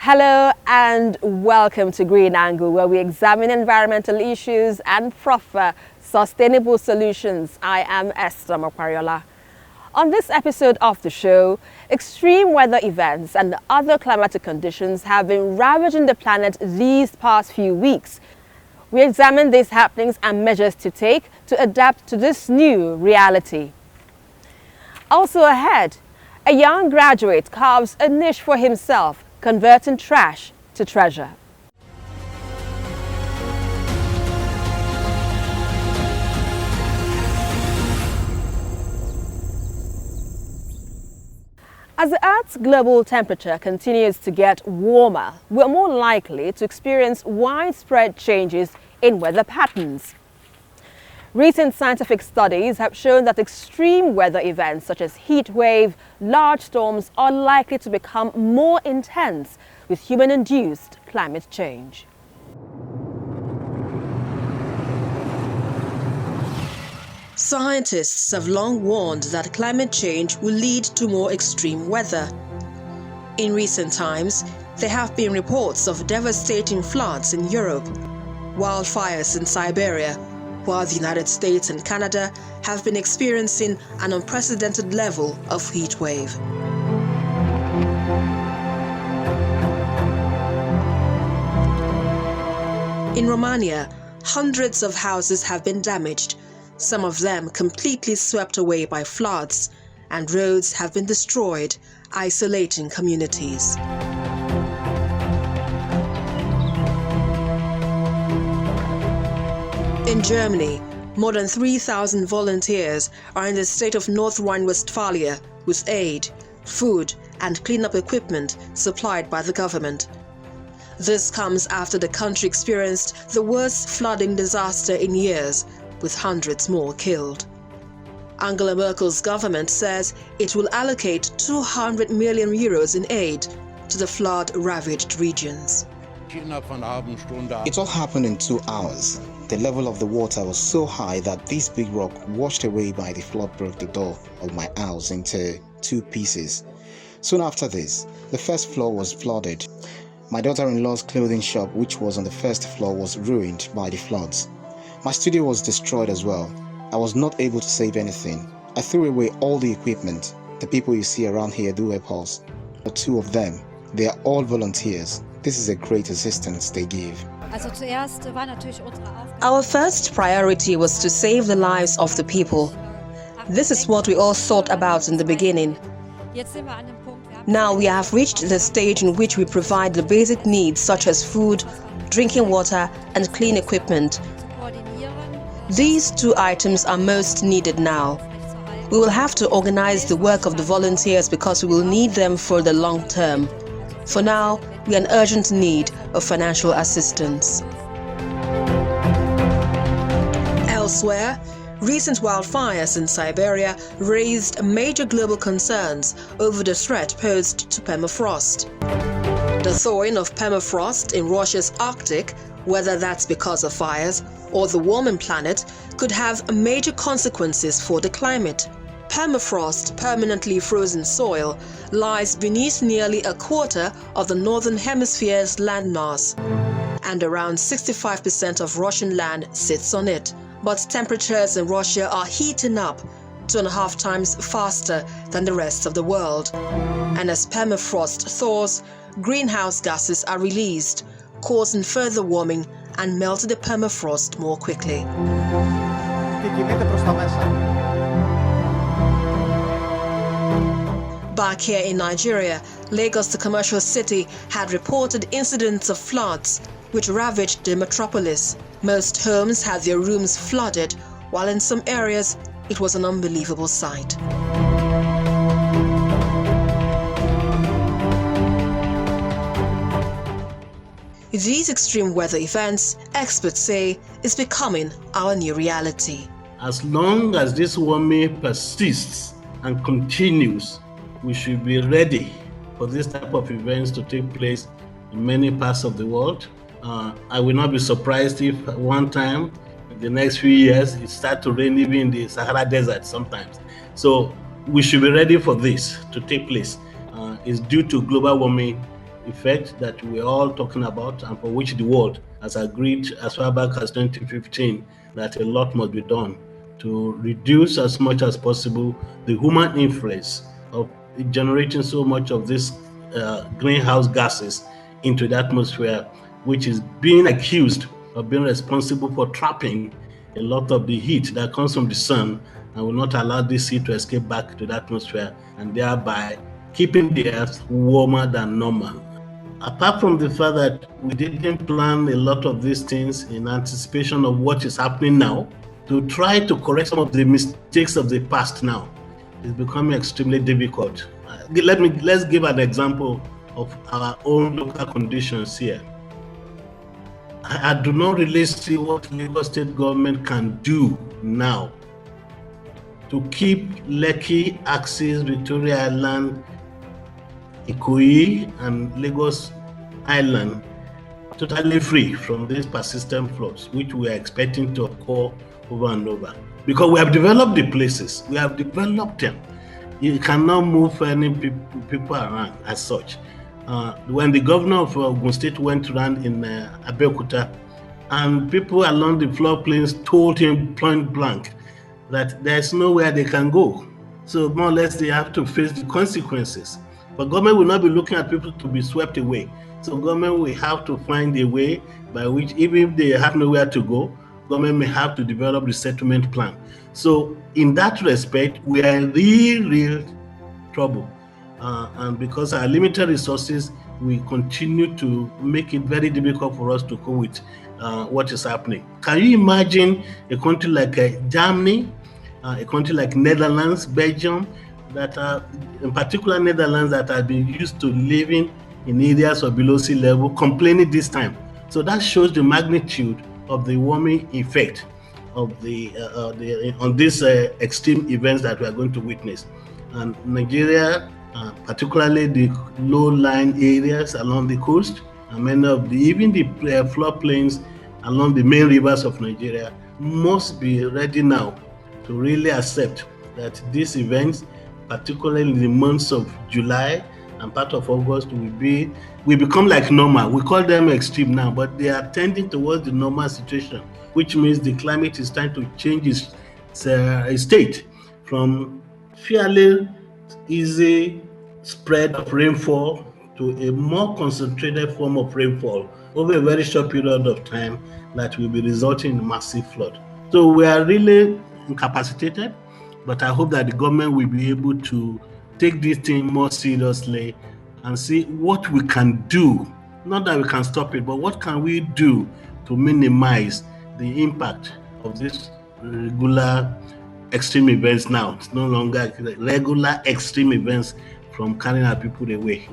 Hello and welcome to Green Angle, where we examine environmental issues and proffer sustainable solutions. I am Esther Mokwariola. On this episode of the show, extreme weather events and other climatic conditions have been ravaging the planet these past few weeks. We examine these happenings and measures to take to adapt to this new reality. Also ahead, a young graduate carves a niche for himself, converting trash to treasure. As the Earth's global temperature continues to get warmer, we're more likely to experience widespread changes in weather patterns. Recent scientific studies have shown that extreme weather events such as heat wave, large storms are likely to become more intense with human-induced climate change. Scientists have long warned that climate change will lead to more extreme weather. In recent times, there have been reports of devastating floods in Europe, wildfires in Siberia, while the United States and Canada have been experiencing an unprecedented level of heat wave. In Romania, hundreds of houses have been damaged, some of them completely swept away by floods, and roads have been destroyed, isolating communities. In Germany, more than 3,000 volunteers are in the state of North Rhine-Westphalia with aid, food and cleanup equipment supplied by the government. This comes after the country experienced the worst flooding disaster in years, with hundreds more killed. Angela Merkel's government says it will allocate 200 million euros in aid to the flood-ravaged regions. It all happened in 2 hours. The level of the water was so high that this big rock washed away by the flood broke the door of my house into 2 pieces. Soon after this, the first floor was flooded. My daughter-in-law's clothing shop, which was on the first floor, was ruined by the floods. My studio was destroyed as well. I was not able to save anything. I threw away all the equipment. The people you see around here do help us. The 2 of them, they are all volunteers. This is a great assistance they give. Our first priority was to save the lives of the people. This is what we all thought about in the beginning. Now we have reached the stage in which we provide the basic needs such as food, drinking water and clean equipment. These 2 items are most needed now. We will have to organize the work of the volunteers because we will need them for the long term. For now, we are in urgent need of financial assistance. Elsewhere, recent wildfires in Siberia raised major global concerns over the threat posed to permafrost. The thawing of permafrost in Russia's Arctic, whether that's because of fires or the warming planet, could have major consequences for the climate. Permafrost, permanently frozen soil, lies beneath nearly a quarter of the northern hemisphere's landmass, and around 65% of Russian land sits on it. But temperatures in Russia are heating up 2.5 times faster than the rest of the world. And as permafrost thaws, greenhouse gases are released, causing further warming and melting the permafrost more quickly. Back here in Nigeria, Lagos, the commercial city, had reported incidents of floods which ravaged the metropolis. Most homes had their rooms flooded, while in some areas it was an unbelievable sight. These extreme weather events, experts say, is becoming our new reality. As long as this warming persists and continues, we should be ready for this type of events to take place in many parts of the world. I will not be surprised if one time in the next few years it starts to rain even in the Sahara Desert sometimes. So we should be ready for this to take place. It's due to global warming effect that we're all talking about and for which the world has agreed as far back as 2015 that a lot must be done to reduce as much as possible the human influence of generating so much of these greenhouse gases into the atmosphere, which is being accused of being responsible for trapping a lot of the heat that comes from the sun and will not allow this heat to escape back to the atmosphere and thereby keeping the earth warmer than normal. Apart from the fact that we didn't plan a lot of these things in anticipation of what is happening now, to try to correct some of the mistakes of the past now is becoming extremely difficult. Let's give an example of our own local conditions here. I do not really see what Lagos State government can do now to keep Lekki, Axis, Victoria Island, Ikoyi, and Lagos Island totally free from these persistent floods, which we are expecting to occur over and over. Because we have developed the places, we have developed them. You cannot move any people around as such. When the governor of Ogun State went around in Abeokuta, and people along the floodplains told him point blank that there's nowhere they can go. So more or less they have to face the consequences. But government will not be looking at people to be swept away. So government will have to find a way by which, even if they have nowhere to go, government may have to develop the settlement plan. So in that respect, we are in real trouble. And because our limited resources, we continue to make it very difficult for us to cope with what is happening. Can you imagine a country like Germany, a country like Netherlands, Belgium, that are, in particular Netherlands, that have been used to living in areas of below sea level, complaining this time? So that shows the magnitude of the warming effect of on these extreme events that we are going to witness. And Nigeria, particularly the low-lying areas along the coast, and many of even the floodplains along the main rivers of Nigeria, must be ready now to really accept that these events, particularly in the months of July and part of August, will become like normal. We call them extreme now, but they are tending towards the normal situation, which means the climate is trying to change its state from fairly easy spread of rainfall to a more concentrated form of rainfall over a very short period of time that will be resulting in massive flood. So we are really incapacitated, but I hope that the government will be able to take this thing more seriously and see what we can do. Not that we can stop it, but what can we do to minimize the impact of this regular extreme events now. It's no longer regular extreme events from carrying our people away.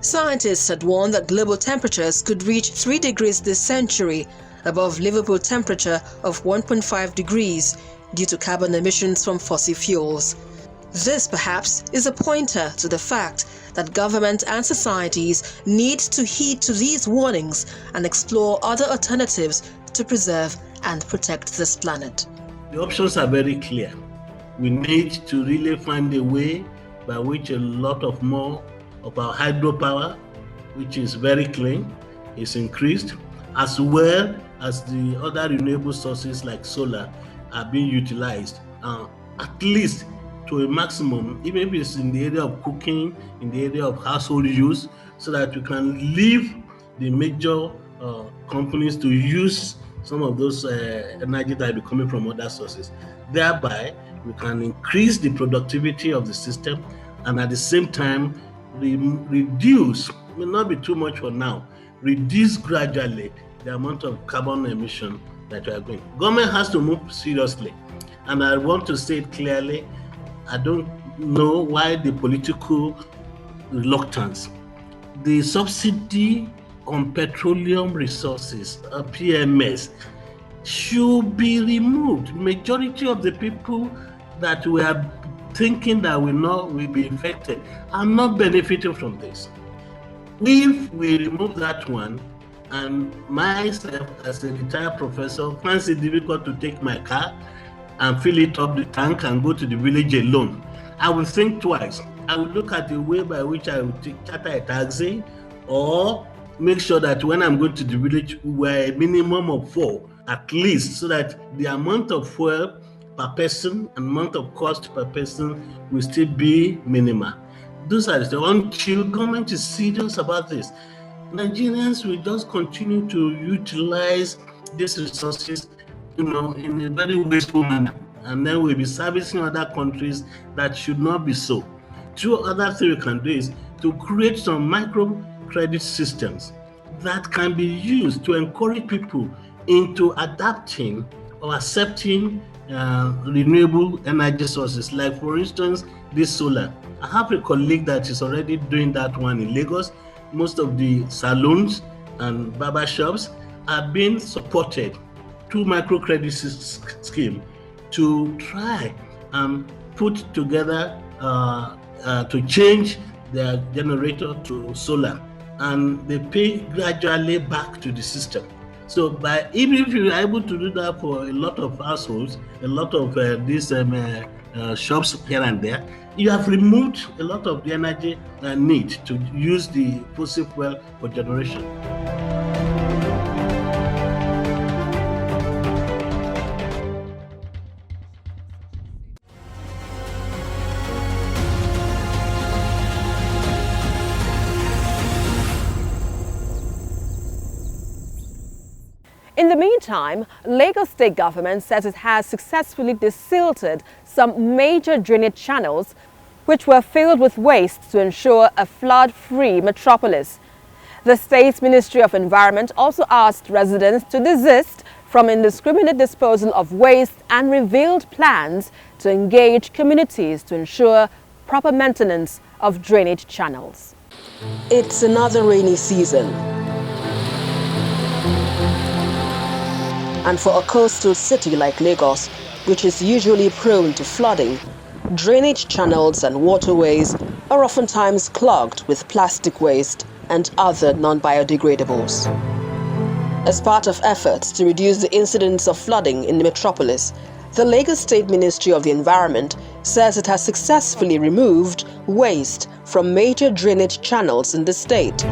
Scientists had warned that global temperatures could reach 3 degrees this century, above Liverpool temperature of 1.5 degrees due to carbon emissions from fossil fuels. This perhaps is a pointer to the fact that government and societies need to heed to these warnings and explore other alternatives to preserve and protect this planet. The options are very clear. We need to really find a way by which a lot of more of our hydropower, which is very clean, is increased, as well as the other renewable sources like solar are being utilized, at least to a maximum, even if it's in the area of cooking, in the area of household use, so that we can leave the major companies to use some of those energy that will be coming from other sources. Thereby, we can increase the productivity of the system and at the same time reduce, may not be too much for now, reduce gradually the amount of carbon emission that we are going. Government has to move seriously. And I want to say it clearly, I don't know why the political reluctance. The subsidy on petroleum resources, PMS, should be removed. Majority of the people that we are thinking that will be affected are not benefiting from this. If we remove that one, and myself as a retired professor finds it difficult to take my car and fill it up the tank and go to the village alone, I will think twice. I will look at the way by which I will charter a taxi, or make sure that when I'm going to the village, we're a minimum of 4 at least, so that the amount of fuel per person and amount of cost per person will still be minimal. Those are the until government is serious about this. Nigerians will just continue to utilize these resources, in a very wasteful manner, and then we'll be servicing other countries that should not be so. Two other things we can do is to create some microcredit systems that can be used to encourage people into adapting or accepting renewable energy sources, like for instance, this solar. I have a colleague that is already doing that one in Lagos. Most of the salons and barber shops are being supported through microcredit scheme to try and put together to change their generator to solar, and they pay gradually back to the system. So even if you're able to do that for a lot of households, a lot of these shops here and there, you have removed a lot of the energy need to use the fossil fuel for generation. In the meantime, Lagos State government says it has successfully desilted some major drainage channels which were filled with waste to ensure a flood-free metropolis. The state's Ministry of Environment also asked residents to desist from indiscriminate disposal of waste and revealed plans to engage communities to ensure proper maintenance of drainage channels. It's another rainy season. And for a coastal city like Lagos, which is usually prone to flooding, drainage channels and waterways are oftentimes clogged with plastic waste and other non-biodegradables. As part of efforts to reduce the incidence of flooding in the metropolis, the Lagos State Ministry of the Environment says it has successfully removed waste from major drainage channels in the state.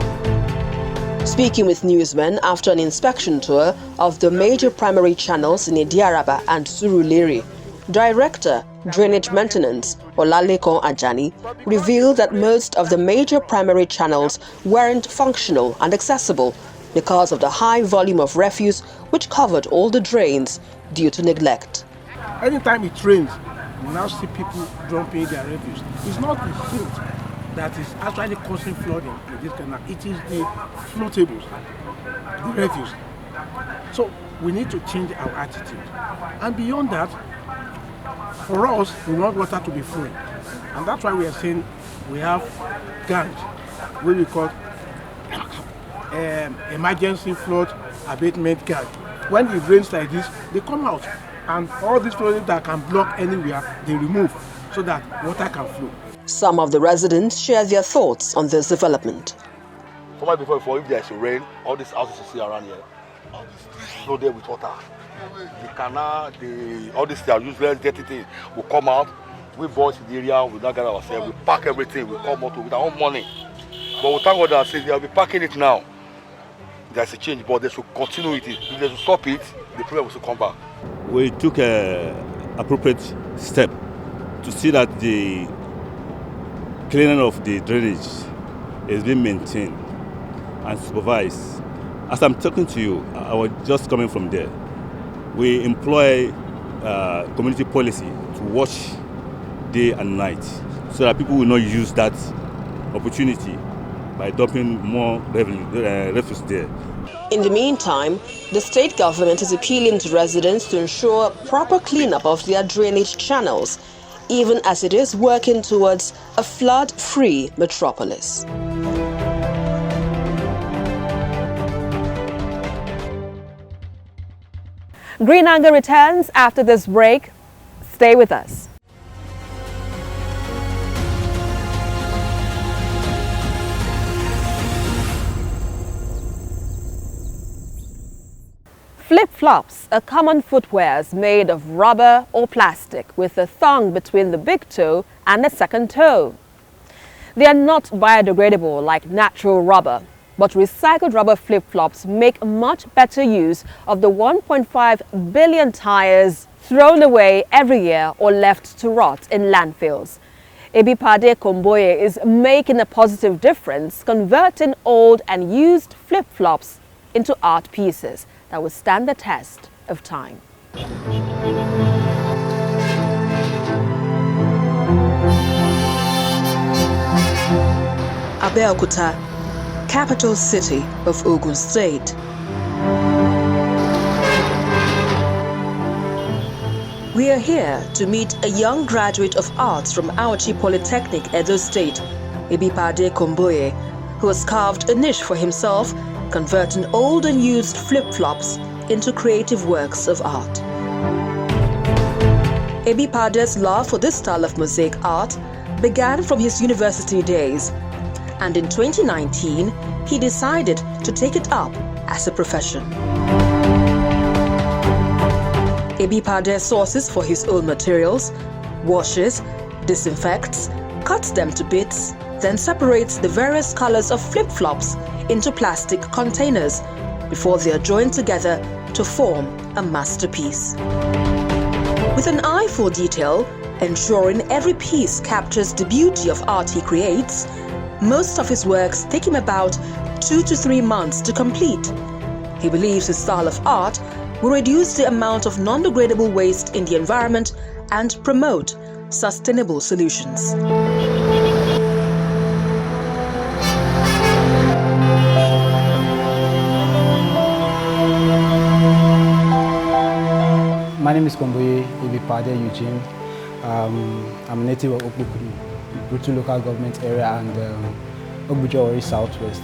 Speaking with newsmen after an inspection tour of the major primary channels in Idiaraba and Surulere, Director, Drainage Maintenance, Olalekon Ajani, revealed that most of the major primary channels weren't functional and accessible because of the high volume of refuse which covered all the drains due to neglect. Anytime it rains, you now see people dumping their refuse. It's not the silt that is actually causing flooding in this canal. It is the floatables, the refuse. So we need to change our attitude. And beyond that, for us, we want water to be flowing. And that's why we are saying we have gangs, what we call emergency flood abatement gang. When it rains like this, they come out. And all these flooding that can block anywhere, they remove so that water can flow. Some of the residents share their thoughts on this development. Before, if there's rain, all these houses you see around here, flow there with water. The canal, all these useless dirty things will come out. We boys in the area, we not gather ourselves, we pack everything, we come out with our own money. But we thank God that says they'll be packing it now. There's a change, but they should continue with it. If they should stop it, the problem will come back. We took an appropriate step to see that the cleaning of the drainage is being maintained and supervised. As I'm talking to you, I was just coming from there. We employ community policy to watch day and night so that people will not use that opportunity by dumping more refuse there. In the meantime, the state government is appealing to residents to ensure proper cleanup of their drainage channels, even as it is working towards a flood-free metropolis. Green Angle returns after this break. Stay with us. Flip-flops are common footwears made of rubber or plastic with a thong between the big toe and the second toe. They are not biodegradable like natural rubber, but recycled rubber flip-flops make much better use of the 1.5 billion tires thrown away every year or left to rot in landfills. Ebipade Komboye is making a positive difference, converting old and used flip-flops into art pieces that will stand the test of time. Abeokuta, capital city of Ogun State. We are here to meet a young graduate of arts from Auchi Polytechnic, Edo State, Ebipade Komboye, who has carved a niche for himself, converting old and used flip-flops into creative works of art. Ebipade's love for this style of mosaic art began from his university days, and in 2019, he decided to take it up as a profession. Ebipade sources for his own materials, washes, disinfects, cuts them to bits, then separates the various colors of flip-flops into plastic containers before they are joined together to form a masterpiece. With an eye for detail, ensuring every piece captures the beauty of art he creates, most of his works take him about 2 to 3 months to complete. He believes his style of art will reduce the amount of non-degradable waste in the environment and promote sustainable solutions. My name is Komboye Ebipade Eugene. I'm a native of Brutu local government area and Obujo Southwest.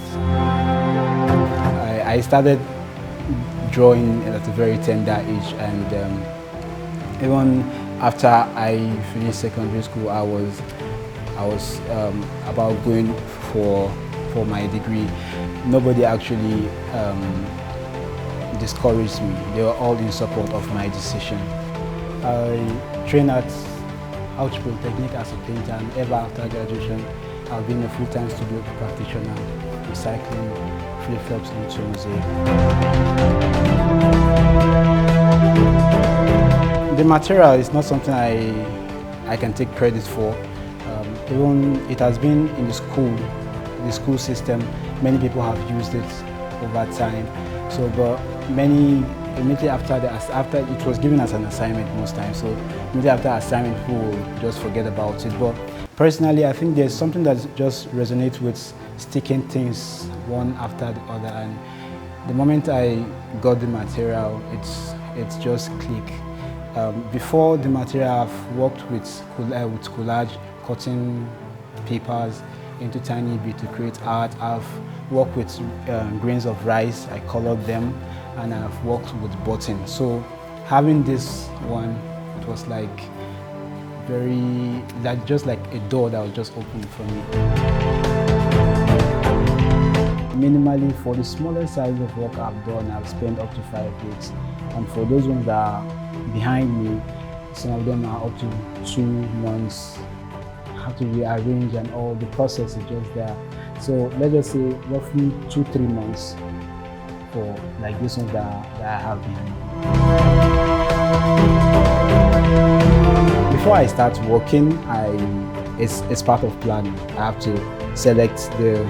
I started drawing at a very tender age, and even after I finished secondary school, I was about going for my degree. Nobody actually discouraged me. They were all in support of my decision. I trained at Auchi Polytechnic as a painter, and ever after graduation, I've been a full-time studio practitioner, recycling flip-flops into mosaic. The material is not something I can take credit for. Even it has been in the school system. Many people have used it over time. So, but many immediately after it was given as an assignment most times. So immediately after assignment, people will just forget about it. But personally, I think there's something that just resonates with sticking things one after the other. And the moment I got the material, it's just click. Before the material, I've worked with collage, cutting papers into tiny bits to create art. I've worked with grains of rice, I colored them, and I've worked with button. So having this one, it was just like a door that was just opened for me. Minimally, for the smaller size of work I've done, I've spent up to 5 weeks. And for those ones that are behind me, some of them are up to 2 months. I have to rearrange, and all the process is just there. So let's just say roughly 2-3 months for like this one that I have behind me. Before I start working, it's part of planning. I have to select the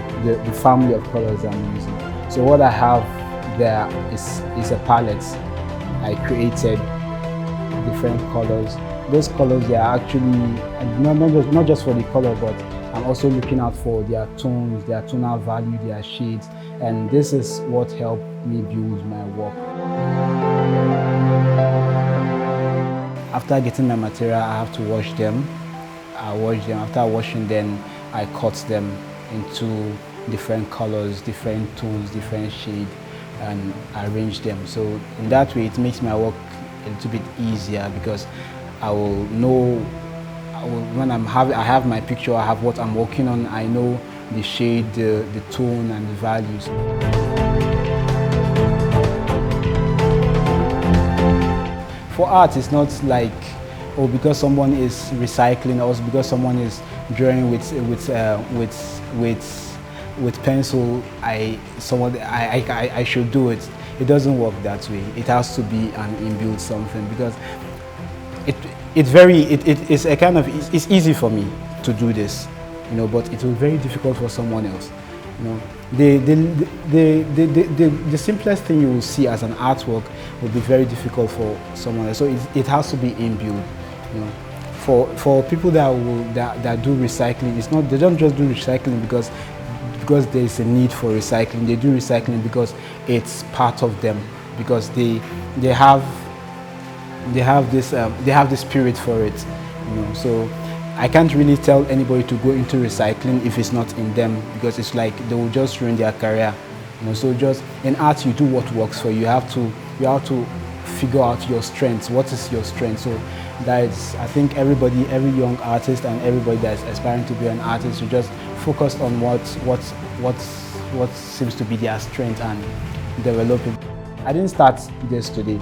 family of colors I'm using. So what I have there is a palette. I created different colors. Those colors, they are actually not just for the color, but I'm also looking out for their tones, their tonal value, their shades, and this is what helped me build my work. After getting my material, I have to wash them. I wash them. After washing them, I cut them into different colors, different tones, different shades, and arrange them. So in that way, it makes my work a little bit easier because I will know when I have my picture, I have what I'm working on, I know the shade, the tone, and the values. for art, it's not like, oh, because someone is recycling or because someone is drawing with pencil, I should do it. It doesn't work that way. It has to be an inbuilt something, because it's a kind of, it's easy for me to do this, you know, but it will be very difficult for someone else. You know, the simplest thing you will see as an artwork will be very difficult for someone else. So it has to be inbuilt. You know, for people that do recycling, it's not, they don't just do recycling because there is a need for recycling. They do recycling because it's part of them, because they have the spirit for it. You know, so I can't really tell anybody to go into recycling if it's not in them, because it's like they will just ruin their career. You know, so just in art, you do what works for you. You have to figure out your strengths. What is your strength? So that's, I think every young artist and everybody that's aspiring to be an artist should just focus on what seems to be their strength and develop it. I didn't start this today.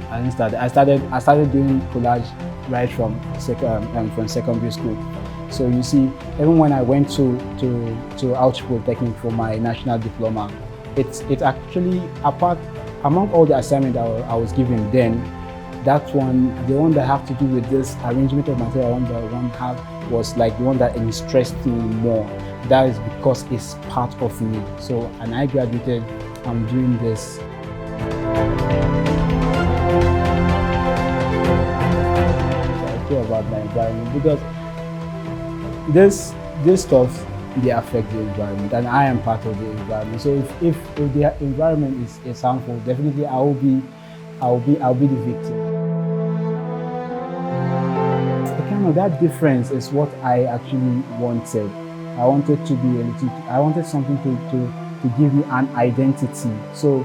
I started doing collage right from secondary school. So you see, even when I went to Auchi Polytechnic for my national diploma, it actually, apart among all the assignments I was given then, the one that have to do with this arrangement of material, was like the one that interests me more. That is because it's part of me. So, and I graduated, I'm doing this. I care about my environment because this stuff, they affect the environment, and I am part of the environment. So if the environment is harmful, definitely I'll be the victim. That difference is what I actually wanted. I wanted to be able to, I wanted something to give me an identity. So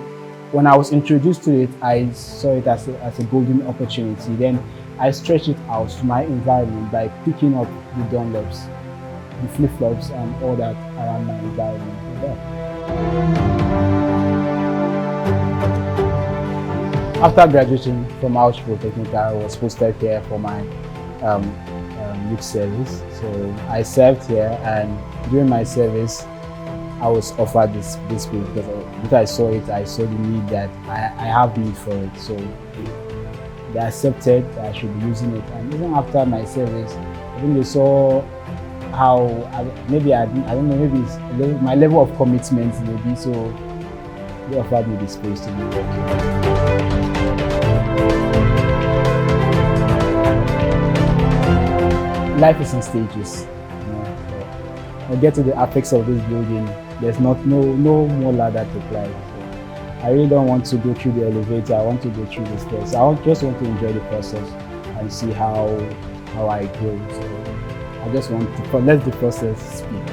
when I was introduced to it, I saw it as a golden opportunity. Then I stretched it out to my environment by picking up the Dunlops, the flip-flops and all that around my environment. Yeah. After graduating from Auchi Polytechnic, I was posted here for my youth service. So I served here, and during my service I was offered this field because I saw the need that I have need for it. So they accepted that I should be using it, and even after my service, I think they saw how I don't know, maybe it's my level of commitment maybe, so they offered me the space to be working. Life is in stages. You know, so I get to the apex of this building, there's no more ladder to climb. So I really don't want to go through the elevator. I want to go through the stairs. I just want to enjoy the process and see how I grow. So I just want to let the process speak.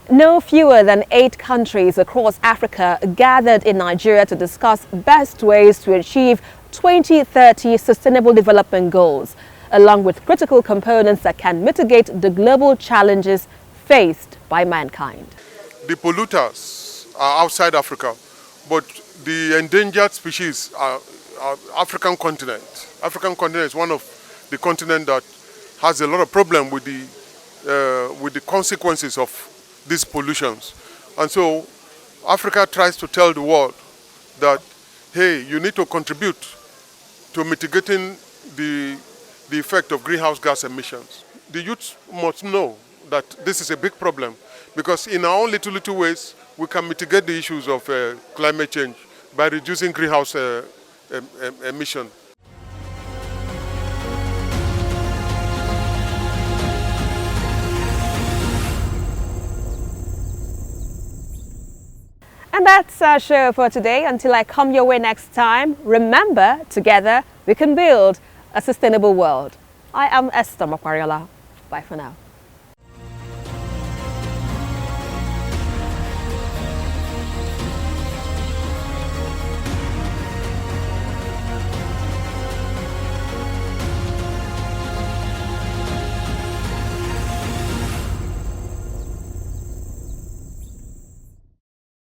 No fewer than 8 countries across Africa gathered in Nigeria to discuss best ways to achieve 2030 Sustainable Development Goals, along with critical components that can mitigate the global challenges faced by mankind. The polluters are outside Africa, but the endangered species are African continent. African continent is one of the continents that has a lot of problem with the consequences of these pollutions. And so Africa tries to tell the world that, hey, you need to contribute to mitigating the effect of greenhouse gas emissions. The youth must know that this is a big problem, because in our own little ways, we can mitigate the issues of climate change by reducing greenhouse emission. And that's our show for today. Until I come your way next time, remember, together we can build a sustainable world. I am Esther Makwariola. Bye for now.